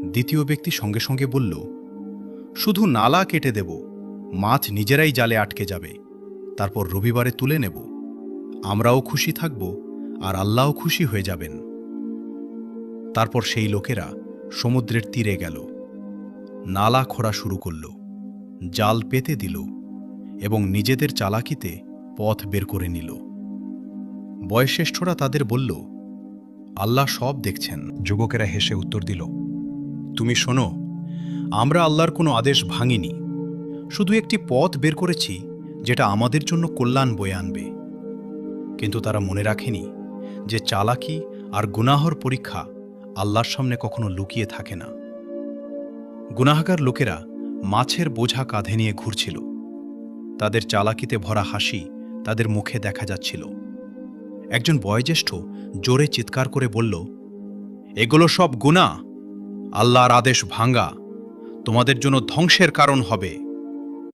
দ্বিতীয় ব্যক্তি সঙ্গে সঙ্গে বলল, শুধু নালা কেটে দেব, মাছ নিজেরাই জালে আটকে যাবে, তারপর রবিবারে তুলে নেব, আমরাও খুশি থাকব আর আল্লাহও খুশি হয়ে যাবেন। তারপর সেই লোকেরা সমুদ্রের তীরে গেল, নালা খোঁড়া শুরু করল, জাল পেতে দিল এবং নিজেদের চালাকিতে পথ বের করে নিল। বয়োজ্যেষ্ঠরা তাদের বলল, আল্লাহ সব দেখছেন। যুবকেরা হেসে উত্তর দিল, তুমি শোনো, আমরা আল্লাহর কোনো আদেশ ভাঙিনি, শুধু একটি পথ বের করেছি যেটা আমাদের জন্য কল্যাণ বয়ে আনবে। কিন্তু তারা মনে রাখেনি যে চালাকি আর গুনাহর পরীক্ষা আল্লাহর সামনে কখনো লুকিয়ে থাকে না। গুনাহগার লোকেরা মাছের বোঝা কাঁধে নিয়ে ঘুরছিল, তাদের চালাকিতে ভরা হাসি তাদের মুখে দেখা যাচ্ছিল। একজন বয়োজ্যেষ্ঠ জোরে চিৎকার করে বলল, এগুলো সব গুনাহ, আল্লাহর আদেশ ভাঙা, তোমাদের জন্য ধ্বংসের কারণ হবে।